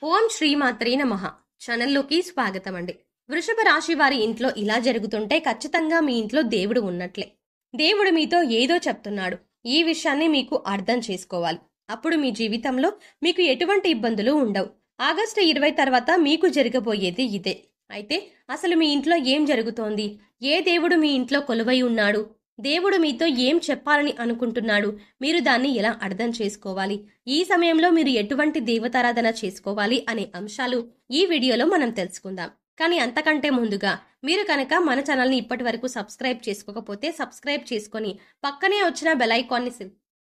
ఓం శ్రీమాత్రే నమః. ఛానల్లోకి స్వాగతం అండి. వృషభ రాశి వారి ఇంట్లో ఇలా జరుగుతుంటే ఖచ్చితంగా మీ ఇంట్లో దేవుడు ఉన్నట్లే. దేవుడు మీతో ఏదో చెప్తున్నాడు. ఈ విషయాన్ని మీకు అర్థం చేసుకోవాలి. అప్పుడు మీ జీవితంలో మీకు ఎటువంటి ఇబ్బందులు ఉండవు. ఆగస్టు 20 తర్వాత మీకు జరగబోయేది ఇదే. అయితే అసలు మీ ఇంట్లో ఏం జరుగుతోంది? ఏ దేవుడు మీ ఇంట్లో కొలువై ఉన్నాడు? దేవుడు మీతో ఏం చెప్పాలని అనుకుంటున్నాడు? మీరు దాన్ని ఎలా అర్థం చేసుకోవాలి? ఈ సమయంలో మీరు ఎటువంటి దేవతారాధన చేసుకోవాలి అనే అంశాలు ఈ వీడియోలో మనం తెలుసుకుందాం. కానీ అంతకంటే ముందుగా మీరు కనుక మన ఛానల్ని ఇప్పటి వరకు సబ్స్క్రైబ్ చేసుకోకపోతే సబ్స్క్రైబ్ చేసుకొని పక్కనే వచ్చిన బెల్ ఐకాన్ని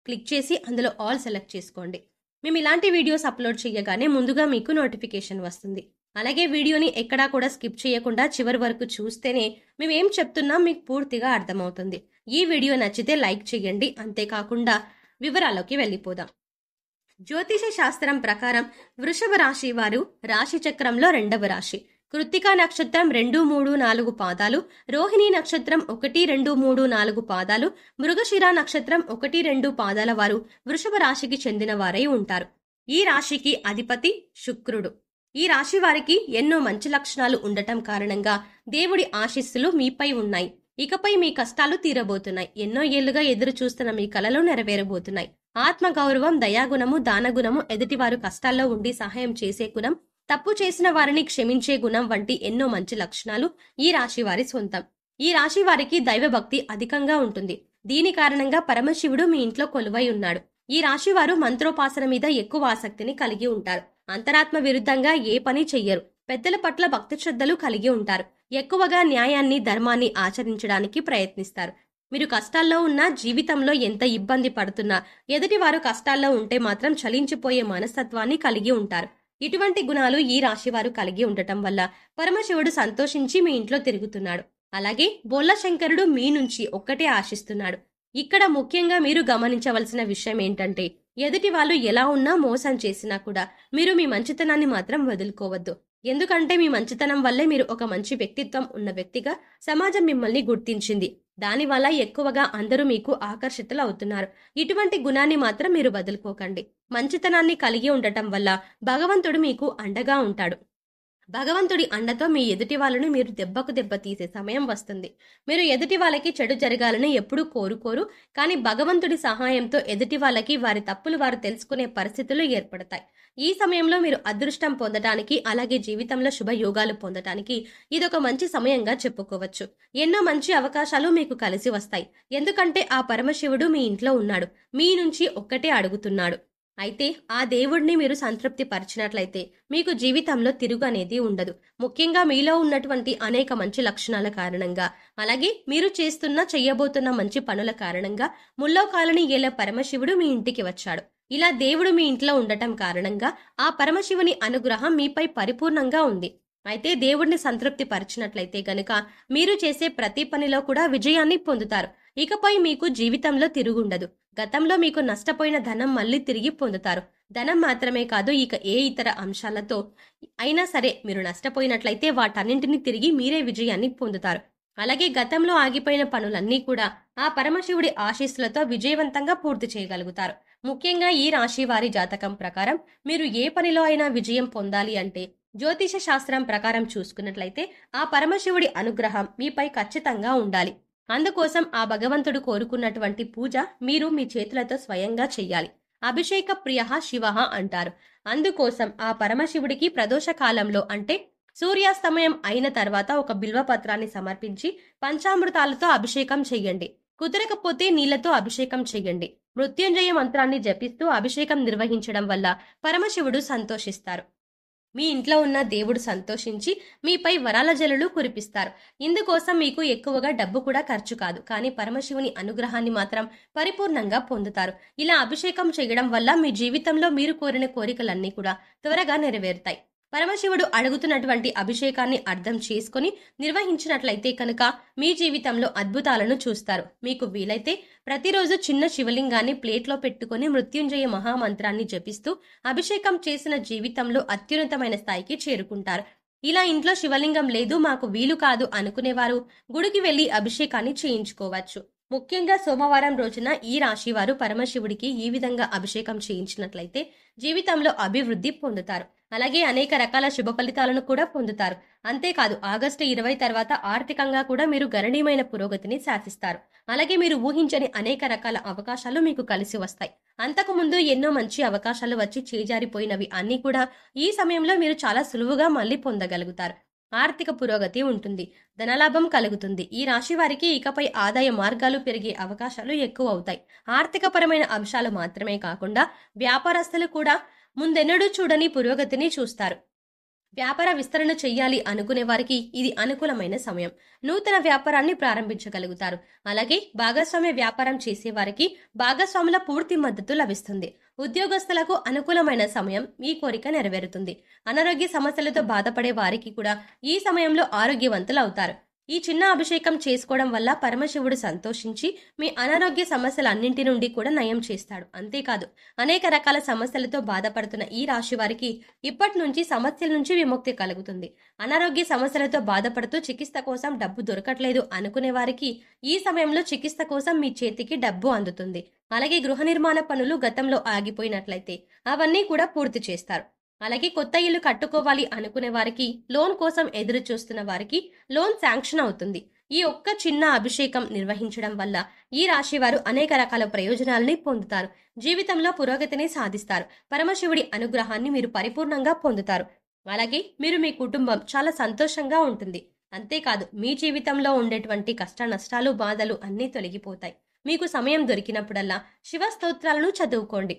క్లిక్ చేసి అందులో ఆల్ సెలెక్ట్ చేసుకోండి. మేము ఇలాంటి వీడియోస్ అప్లోడ్ చేయగానే ముందుగా మీకు నోటిఫికేషన్ వస్తుంది. అలాగే వీడియోని ఎక్కడా కూడా స్కిప్ చేయకుండా చివరి వరకు చూస్తేనే మేము ఏం చెప్తున్నాం మీకు పూర్తిగా అర్థమవుతుంది. ఈ వీడియో నచ్చితే లైక్ చేయండి. అంతేకాకుండా వివరాల్లోకి వెళ్ళిపోదాం. జ్యోతిష శాస్త్రం ప్రకారం వృషభ రాశి వారు రాశి చక్రంలో 2వ రాశి. కృత్తికా నక్షత్రం 2, 3, 4 పాదాలు, రోహిణి నక్షత్రం 1, 2, 3, 4 పాదాలు, మృగశిర నక్షత్రం 1, 2 పాదాల వారు వృషభ రాశికి చెందిన వారై ఉంటారు. ఈ రాశికి అధిపతి శుక్రుడు. ఈ రాశి వారికి ఎన్నో మంచి లక్షణాలు ఉండటం కారణంగా దేవుడి ఆశీస్సులు మీపై ఉన్నాయి. ఇకపై మీ కష్టాలు తీరబోతున్నాయి. ఎన్నో ఏళ్లుగా ఎదురు చూస్తున్న మీ కలలు నెరవేరబోతున్నాయి. ఆత్మగౌరవం, దయాగుణము, దానగుణము, ఎదుటివారు కష్టాల్లో ఉండి సహాయం చేసే గుణం, తప్పు చేసిన వారిని క్షమించే గుణం వంటి ఎన్నో మంచి లక్షణాలు ఈ రాశి వారి సొంతం. ఈ రాశి వారికి దైవభక్తి అధికంగా ఉంటుంది. దీని కారణంగా పరమశివుడు మీ ఇంట్లో కొలువై ఉన్నాడు. ఈ రాశి వారు మంత్రోపాసన మీద ఎక్కువ ఆసక్తిని కలిగి ఉంటారు. అంతరాత్మ విరుద్ధంగా ఏ పని చెయ్యరు. పెద్దల పట్ల భక్తి శ్రద్ధలు కలిగి ఉంటారు. ఎక్కువగా న్యాయాన్ని, ధర్మాన్ని ఆచరించడానికి ప్రయత్నిస్తారు. మీరు కష్టాల్లో ఉన్నా, జీవితంలో ఎంత ఇబ్బంది పడుతున్నా, ఎదుటివారు కష్టాల్లో ఉంటే మాత్రం చలించిపోయే మనస్తత్వాన్ని కలిగి ఉంటారు. ఇటువంటి గుణాలు ఈ రాశివారు కలిగి ఉండటం వల్ల పరమశివుడు సంతోషించి మీ ఇంట్లో తిరుగుతున్నాడు. అలాగే బొల్ల శంకరుడు మీ నుంచి ఒక్కటే ఆశిస్తున్నాడు. ఇక్కడ ముఖ్యంగా మీరు గమనించవలసిన విషయం ఏంటంటే, ఎదుటి వాళ్ళు ఎలా ఉన్నా, మోసం చేసినా కూడా మీరు మీ మంచితనాన్ని మాత్రం వదులుకోవద్దు. ఎందుకంటే మీ మంచితనం వల్లే మీరు ఒక మంచి వ్యక్తిత్వం ఉన్న వ్యక్తిగా సమాజం మిమ్మల్ని గుర్తించింది. దానివల్ల ఎక్కువగా అందరూ మీకు ఆకర్షితులు అవుతున్నారు. ఇటువంటి గుణాన్ని మాత్రం మీరు వదులుకోకండి. మంచితనాన్ని కలిగి ఉండటం వల్ల భగవంతుడు మీకు అండగా ఉంటాడు. భగవంతుడి అండతో మీ ఎదుటి వాళ్ళని మీరు దెబ్బకు దెబ్బ తీసే సమయం వస్తుంది. మీరు ఎదుటి వాళ్ళకి చెడు జరగాలని ఎప్పుడూ కోరుకోరు. కానీ భగవంతుడి సహాయంతో ఎదుటి వాళ్ళకి వారి తప్పులు వారు తెలుసుకునే పరిస్థితులు ఏర్పడతాయి. ఈ సమయంలో మీరు అదృష్టం పొందటానికి, అలాగే జీవితంలో శుభయోగాలు పొందటానికి ఇదొక మంచి సమయంగా చెప్పుకోవచ్చు. ఎన్నో మంచి అవకాశాలు మీకు కలిసి వస్తాయి. ఎందుకంటే ఆ పరమశివుడు మీ ఇంట్లో ఉన్నాడు. మీ నుంచి ఒక్కటే అడుగుతున్నాడు. అయితే ఆ దేవుడిని మీరు సంతృప్తి పరిచినట్లయితే మీకు జీవితంలో తిరుగు అనేది ఉండదు. ముఖ్యంగా మీలో ఉన్నటువంటి అనేక మంచి లక్షణాల కారణంగా, అలాగే మీరు చెయ్యబోతున్న మంచి పనుల కారణంగా ముల్లోకాలని ఏలే పరమశివుడు మీ ఇంటికి వచ్చాడు. ఇలా దేవుడు మీ ఇంట్లో ఉండటం కారణంగా ఆ పరమశివుని అనుగ్రహం మీపై పరిపూర్ణంగా ఉంది. అయితే దేవుడిని సంతృప్తి పరిచినట్లయితే గనుక మీరు చేసే ప్రతి పనిలో కూడా విజయాన్ని పొందుతారు. ఇకపై మీకు జీవితంలో తిరుగుండదు. గతంలో మీకు నష్టపోయిన ధనం మళ్ళీ తిరిగి పొందుతారు. ధనం మాత్రమే కాదు, ఇక ఏ ఇతర అంశాలతో అయినా సరే మీరు నష్టపోయినట్లయితే వాటన్నింటినీ తిరిగి మీరే విజయాన్ని పొందుతారు. అలాగే గతంలో ఆగిపోయిన పనులన్నీ కూడా ఆ పరమశివుడి ఆశీస్సులతో విజయవంతంగా పూర్తి చేయగలుగుతారు. ముఖ్యంగా ఈ రాశి వారి జాతకం ప్రకారం మీరు ఏ పనిలో అయినా విజయం పొందాలి అంటే జ్యోతిష శాస్త్రం ప్రకారం చూసుకున్నట్లయితే ఆ పరమశివుడి అనుగ్రహం మీపై ఖచ్చితంగా ఉండాలి. అందుకోసం ఆ భగవంతుడు కోరుకున్నటువంటి పూజ మీరు మీ చేతులతో స్వయంగా చెయ్యాలి. అభిషేక ప్రియ శివ అంటారు. అందుకోసం ఆ పరమశివుడికి ప్రదోష కాలంలో అంటే సూర్యాస్తమయం అయిన తర్వాత ఒక బిల్వపత్రాన్ని సమర్పించి పంచామృతాలతో అభిషేకం చెయ్యండి. కుదరకపోతే నీళ్లతో అభిషేకం చెయ్యండి. మృత్యుంజయ మంత్రాన్ని జపిస్తూ అభిషేకం నిర్వహించడం వల్ల పరమశివుడు సంతోషిస్తారు. మీ ఇంట్లో ఉన్న దేవుడు సంతోషించి మీపై వరాల జల్లులు కురిపిస్తారు. ఇందుకోసం మీకు ఎక్కువగా డబ్బు కూడా ఖర్చు కాదు. కానీ పరమశివుని అనుగ్రహాన్ని మాత్రం పరిపూర్ణంగా పొందుతారు. ఇలా అభిషేకం చేయడం వల్ల మీ జీవితంలో మీరు కోరిన కోరికలన్నీ కూడా త్వరగా నెరవేరుతాయి. పరమశివుడు అడుగుతున్నటువంటి అభిషేకాన్ని అర్థం చేసుకుని నిర్వహించినట్లయితే కనుక మీ జీవితంలో అద్భుతాలను చూస్తారు. మీకు వీలైతే ప్రతిరోజు చిన్న శివలింగాన్ని ప్లేట్లో పెట్టుకుని మృత్యుంజయ మహామంత్రాన్ని జపిస్తూ అభిషేకం చేసిన జీవితంలో అత్యున్నతమైన స్థాయికి చేరుకుంటారు. ఇలా ఇంట్లో శివలింగం లేదు, మాకు వీలు కాదు అనుకునేవారు గుడికి వెళ్లి అభిషేకాన్ని చేయించుకోవచ్చు. ముఖ్యంగా సోమవారం రోజున ఈ రాశి వారు పరమశివుడికి ఈ విధంగా అభిషేకం చేయించినట్లయితే జీవితంలో అభివృద్ధి పొందుతారు. అలాగే అనేక రకాల శుభ ఫలితాలను కూడా పొందుతారు. అంతేకాదు ఆగస్టు 20 తర్వాత ఆర్థికంగా కూడా మీరు గణనీయమైన పురోగతిని సాధిస్తారు. అలాగే మీరు ఊహించని అనేక రకాల అవకాశాలు మీకు కలిసి వస్తాయి. అంతకుముందు ఎన్నో మంచి అవకాశాలు వచ్చి చేజారిపోయినవి అన్నీ కూడా ఈ సమయంలో మీరు చాలా సులువుగా మళ్ళీ పొందగలుగుతారు. ఆర్థిక పురోగతి ఉంటుంది. ధనలాభం కలుగుతుంది. ఈ రాశి వారికి ఇకపై ఆదాయ మార్గాలు పెరిగే అవకాశాలు ఎక్కువ అవుతాయి. ఆర్థికపరమైన అంశాలు మాత్రమే కాకుండా వ్యాపారస్తులు కూడా ముందెన్నడూ చూడని పురోగతిని చూస్తారు. వ్యాపార విస్తరణ చెయ్యాలి అనుకునే వారికి ఇది అనుకూలమైన సమయం. నూతన వ్యాపారాన్ని ప్రారంభించగలుగుతారు. అలాగే భాగస్వామ్య వ్యాపారం చేసే వారికి భాగస్వాముల పూర్తి మద్దతు లభిస్తుంది. ఉద్యోగస్తులకు అనుకూలమైన సమయం. మీ కోరిక నెరవేరుతుంది. అనారోగ్య సమస్యలతో బాధపడే వారికి కూడా ఈ సమయంలో ఆరోగ్యవంతులు అవుతారు. ఈ చిన్న అభిషేకం చేసుకోవడం వల్ల పరమశివుడు సంతోషించి మీ అనారోగ్య సమస్యలన్నింటి నుండి కూడా నయం చేస్తాడు. అంతేకాదు అనేక రకాల సమస్యలతో బాధపడుతున్న ఈ రాశి వారికి ఇప్పటి నుంచి సమస్యల నుంచి విముక్తి కలుగుతుంది. అనారోగ్య సమస్యలతో బాధపడుతూ చికిత్స కోసం డబ్బు దొరకట్లేదు అనుకునే వారికి ఈ సమయంలో చికిత్స కోసం మీ చేతికి డబ్బు అందుతుంది. అలాగే గృహ నిర్మాణ పనులు గతంలో ఆగిపోయినట్లయితే అవన్నీ కూడా పూర్తి చేస్తారు. అలాగే కొత్త ఇల్లు కట్టుకోవాలి అనుకునే వారికి, లోన్ కోసం ఎదురు చూస్తున్న వారికి లోన్ శాంక్షన్ అవుతుంది. ఈ ఒక్క చిన్న అభిషేకం నిర్వహించడం వల్ల ఈ రాశి వారు అనేక రకాల ప్రయోజనాలని పొందుతారు. జీవితంలో పురోగతిని సాధిస్తారు. పరమశివుడి అనుగ్రహాన్ని మీరు పరిపూర్ణంగా పొందుతారు. అలాగే మీరు మీ కుటుంబం చాలా సంతోషంగా ఉంటుంది. అంతేకాదు మీ జీవితంలో ఉండేటువంటి కష్ట నష్టాలు బాధలు అన్నీ తొలగిపోతాయి. మీకు సమయం దొరికినప్పుడల్లా శివ స్తోత్రాలను చదువుకోండి.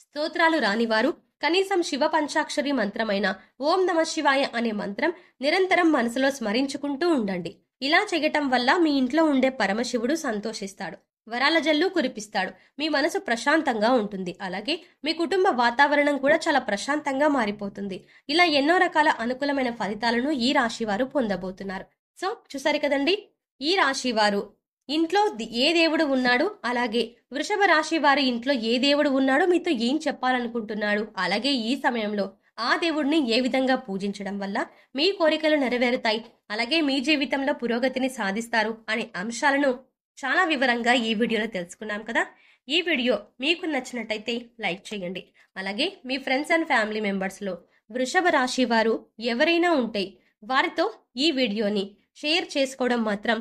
స్తోత్రాలు రానివారు కనీసం శివ పంచాక్షరి మంత్రమైన ఓం నమ శివాయ అనే మంత్రం నిరంతరం మనసులో స్మరించుకుంటూ ఉండండి. ఇలా చేయటం వల్ల మీ ఇంట్లో ఉండే పరమశివుడు సంతోషిస్తాడు. వరాల జల్లు కురిపిస్తాడు. మీ మనసు ప్రశాంతంగా ఉంటుంది. అలాగే మీ కుటుంబ వాతావరణం కూడా చాలా ప్రశాంతంగా మారిపోతుంది. ఇలా ఎన్నో రకాల అనుకూలమైన ఫలితాలను ఈ రాశి వారు పొందబోతున్నారు. సో చూసారు కదండి, ఈ రాశి వారు ఇంట్లో ఏ దేవుడు ఉన్నాడు, అలాగే వృషభ రాశి వారి ఇంట్లో ఏ దేవుడు ఉన్నాడో మీతో ఏం చెప్పాలనుకుంటున్నాడు, అలాగే ఈ సమయంలో ఆ దేవుడిని ఏ విధంగా పూజించడం వల్ల మీ కోరికలు నెరవేరుతాయి, అలాగే మీ జీవితంలో పురోగతిని సాధిస్తారు అనే అంశాలను చాలా వివరంగా ఈ వీడియోలో తెలుసుకున్నాం కదా. ఈ వీడియో మీకు నచ్చినట్టయితే లైక్ చేయండి. అలాగే మీ ఫ్రెండ్స్ అండ్ ఫ్యామిలీ మెంబర్స్లో వృషభ రాశి వారు ఎవరైనా ఉంటే వారితో ఈ వీడియోని షేర్ చేసుకోవడం మాత్రం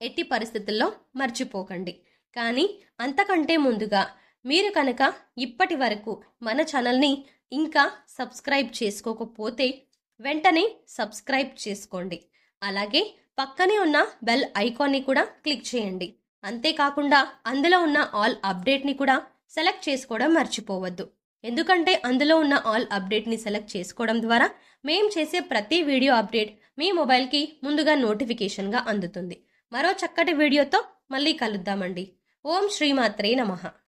ఎట్టి పరిస్థితుల్లో మర్చిపోకండి. కానీ అంతకంటే ముందుగా మీరు కనుక ఇప్పటి వరకు మన ఛానల్ని ఇంకా సబ్స్క్రైబ్ చేసుకోకపోతే వెంటనే సబ్స్క్రైబ్ చేసుకోండి. అలాగే పక్కనే ఉన్న బెల్ ఐకాన్ని కూడా క్లిక్ చేయండి. అంతేకాకుండా అందులో ఉన్న ఆల్ అప్డేట్ని కూడా సెలెక్ట్ చేసుకోవడం మర్చిపోవద్దు. ఎందుకంటే అందులో ఉన్న ఆల్ అప్డేట్ని సెలెక్ట్ చేసుకోవడం ద్వారా మేం చేసే ప్రతి వీడియో అప్డేట్ మీ మొబైల్కి ముందుగా నోటిఫికేషన్గా అందుతుంది. మరో చక్కటి వీడియోతో మళ్ళీ కలుద్దామండి. ఓం శ్రీమాత్రే నమః.